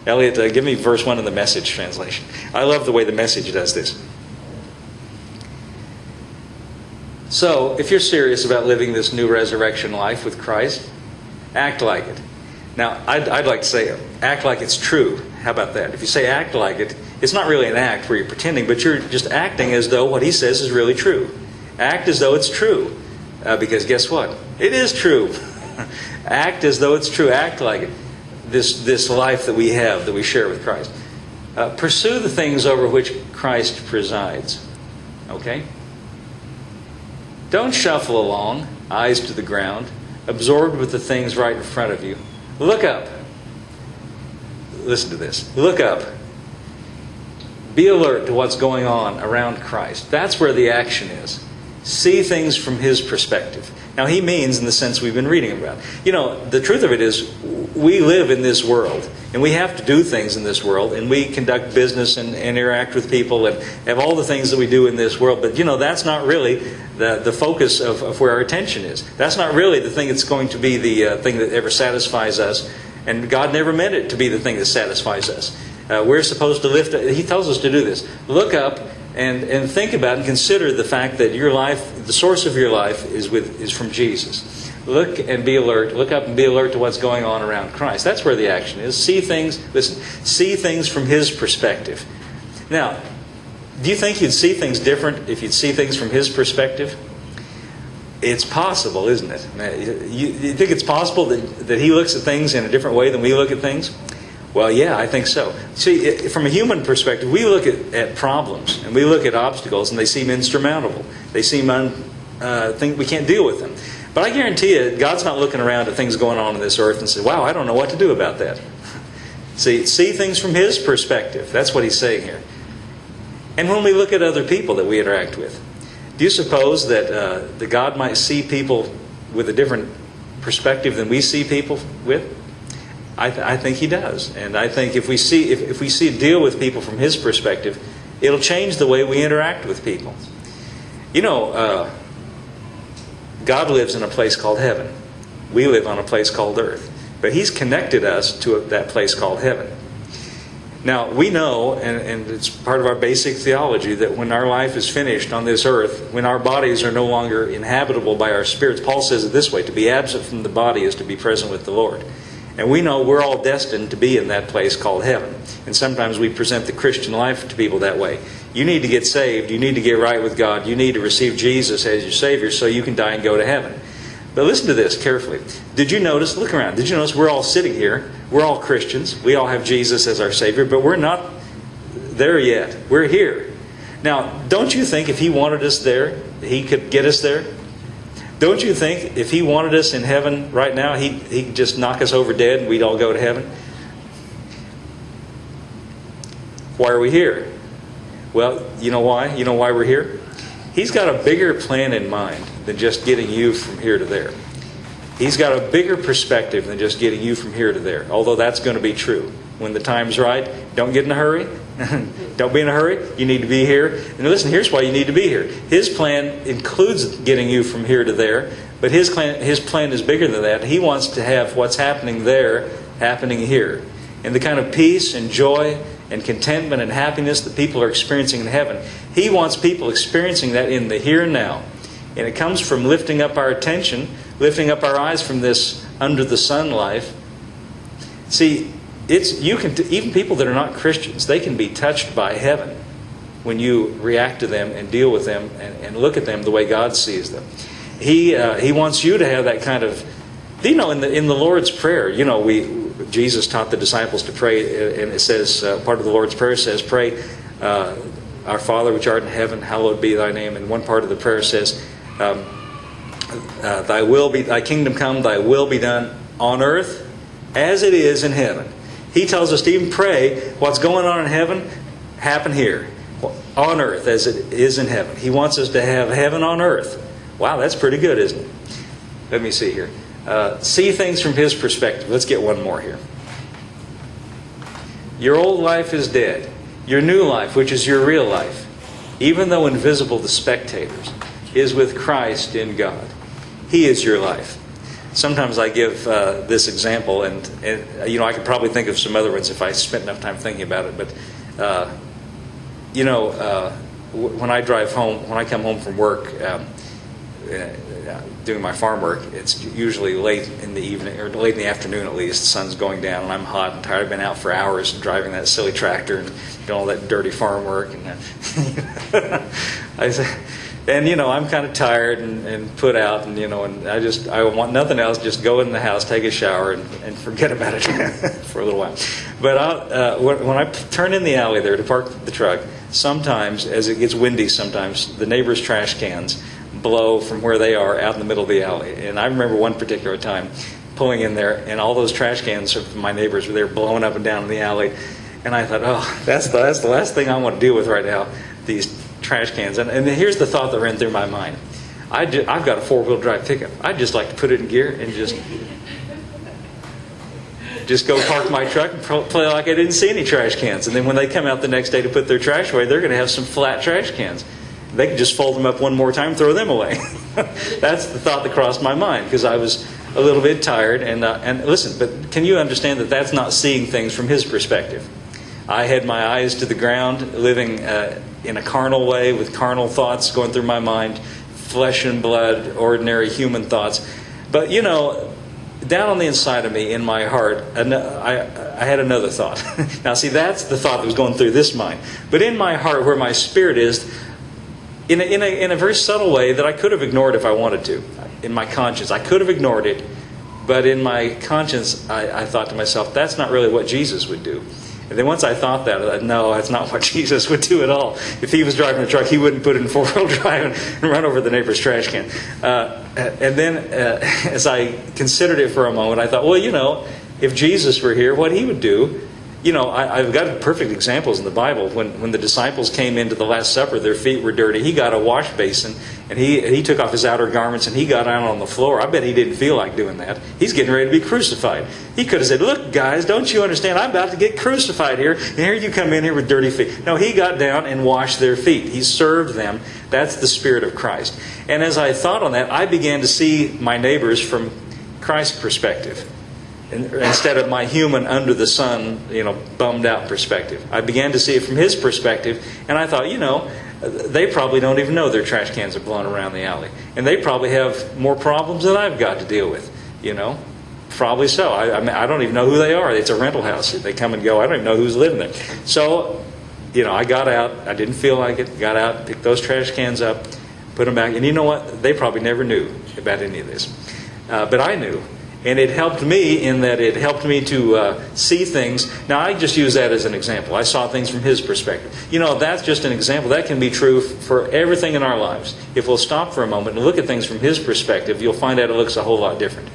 Elliot, give me verse 1 in the Message translation. I love the way the Message does this. So, if you're serious about living this new resurrection life with Christ, act like it. Now, I'd like to say, act like it's true. How about that? If you say act like it, it's not really an act where you're pretending, but you're just acting as though what he says is really true. Act as though it's true. Because guess what? It is true. Act as though it's true. Act like it. This life that we have, that we share with Christ. Pursue the things over which Christ presides. Okay? Don't shuffle along, eyes to the ground, absorbed with the things right in front of you. Look up. Listen to this. Look up. Be alert to what's going on around Christ. That's where the action is. See things from His perspective. Now, He means in the sense we've been reading about. You know, the truth of it is, we live in this world, and we have to do things in this world, and we conduct business and interact with people and have all the things that we do in this world. But, you know, that's not really the focus of where our attention is. That's not really the thing that's going to be the thing that ever satisfies us. And God never meant it to be the thing that satisfies us. We're supposed to lift. He tells us to do this. Look up and think about and consider the fact that your life, the source of your life, is from Jesus. Look and be alert. Look up and be alert to what's going on around Christ. That's where the action is. See things. Listen. See things from His perspective. Now, do you think you'd see things different if you'd see things from His perspective? It's possible, isn't it? You think it's possible that He looks at things in a different way than we look at things? Well, yeah, I think so. See, from a human perspective, we look at problems and we look at obstacles and they seem insurmountable. They seem things we can't deal with them. But I guarantee you, God's not looking around at things going on this earth and saying, wow, I don't know what to do about that. See things from His perspective. That's what He's saying here. And when we look at other people that we interact with, do you suppose that God might see people with a different perspective than we see people with? I think He does. And I think if we deal with people from His perspective, it'll change the way we interact with people. You know, God lives in a place called heaven. We live on a place called earth. But He's connected us to that place called heaven. Now, we know, and it's part of our basic theology, that when our life is finished on this earth, when our bodies are no longer inhabitable by our spirits, Paul says it this way, to be absent from the body is to be present with the Lord. And we know we're all destined to be in that place called heaven. And sometimes we present the Christian life to people that way. You need to get saved. You need to get right with God. You need to receive Jesus as your Savior so you can die and go to heaven. But listen to this carefully. Did you notice, look around, did you notice we're all sitting here? We're all Christians. We all have Jesus as our Savior, but we're not there yet. We're here. Now, don't you think if He wanted us there, He could get us there? Don't you think if He wanted us in heaven right now, He'd just knock us over dead and we'd all go to heaven? Why are we here? Well, you know why? You know why we're here? He's got a bigger plan in mind than just getting you from here to there. He's got a bigger perspective than just getting you from here to there, although that's going to be true. When the time's right, don't get in a hurry. Don't be in a hurry. You need to be here. And listen, here's why you need to be here. His plan includes getting you from here to there, but His plan is bigger than that. He wants to have what's happening there happening here. And the kind of peace and joy and contentment and happiness that people are experiencing in heaven, He wants people experiencing that in the here and now. And it comes from lifting up our attention, lifting up our eyes from this under the sun life. See, even people that are not Christians, they can be touched by heaven when you react to them and deal with them and look at them the way God sees them. He wants you to have that kind of, you know, in the Lord's Prayer, you know, Jesus taught the disciples to pray, and it says, part of the Lord's Prayer says, pray, our Father which art in heaven, hallowed be thy name. And one part of the prayer says, thy kingdom come, thy will be done on earth as it is in heaven. He tells us to even pray what's going on in heaven, happen here. On earth as it is in heaven. He wants us to have heaven on earth. Wow, that's pretty good, isn't it? Let me see here. See things from His perspective. Let's get one more here. Your old life is dead. Your new life, which is your real life, even though invisible to spectators, is with Christ in God. He is your life. sometimes I give this example, and I could probably think of some other ones if I spent enough time thinking about it. But when I drive home, when I come home from work, doing my farm work, it's usually late in the evening, or late in the afternoon at least. The sun's going down, and I'm hot and tired. I've been out for hours driving that silly tractor and doing all that dirty farm work. And I'm kind of tired and put out, and I want nothing else. Just go in the house, take a shower, and forget about it for a little while. But when I turn in the alley there to park the truck, sometimes, as it gets windy, sometimes the neighbors' trash cans blow from where they are out in the middle of the alley. And I remember one particular time pulling in there, and all those trash cans of my neighbors were there blowing up and down in the alley. And I thought, oh, that's the last thing I want to deal with right now, these trash cans. And here's the thought that ran through my mind. I've got a four-wheel drive pickup. I'd just like to put it in gear and just go park my truck and play like I didn't see any trash cans. And then when they come out the next day to put their trash away, they're going to have some flat trash cans. They can just fold them up one more time and throw them away. That's the thought that crossed my mind, because I was a little bit tired. And listen, but can you understand that that's not seeing things from his perspective? I had my eyes to the ground, living in a carnal way with carnal thoughts going through my mind, flesh and blood, ordinary human thoughts. But, down on the inside of me, in my heart, I had another thought. Now, see, that's the thought that was going through this mind. But in my heart, where my spirit is, in a very subtle way that I could have ignored if I wanted to, in my conscience, I could have ignored it. But in my conscience, I thought to myself, that's not really what Jesus would do. And then once I thought that, I thought, no, that's not what Jesus would do at all. If he was driving the truck, he wouldn't put it in four-wheel drive and run over the neighbor's trash can. And then as I considered it for a moment, I thought, well, if Jesus were here, what he would do, I've got perfect examples in the Bible. When the disciples came into the Last Supper, their feet were dirty. He got a wash basin, and he took off his outer garments, and he got out on the floor. I bet he didn't feel like doing that. He's getting ready to be crucified. He could have said, look, guys, don't you understand? I'm about to get crucified here, and here you come in here with dirty feet. No, he got down and washed their feet. He served them. That's the Spirit of Christ. And as I thought on that, I began to see my neighbors from Christ's perspective, instead of my human under the sun, bummed out perspective. I began to see it from his perspective, and I thought, they probably don't even know their trash cans are blowing around the alley. And they probably have more problems than I've got to deal with, Probably so. I don't even know who they are. It's a rental house. They come and go. I don't even know who's living there. So, I got out. I didn't feel like it. Got out, picked those trash cans up, put them back. And you know what? They probably never knew about any of this. But I knew. And it helped me in that it helped me to see things. Now, I just use that as an example. I saw things from his perspective. That's just an example. That can be true for everything in our lives. If we'll stop for a moment and look at things from his perspective, you'll find out it looks a whole lot different.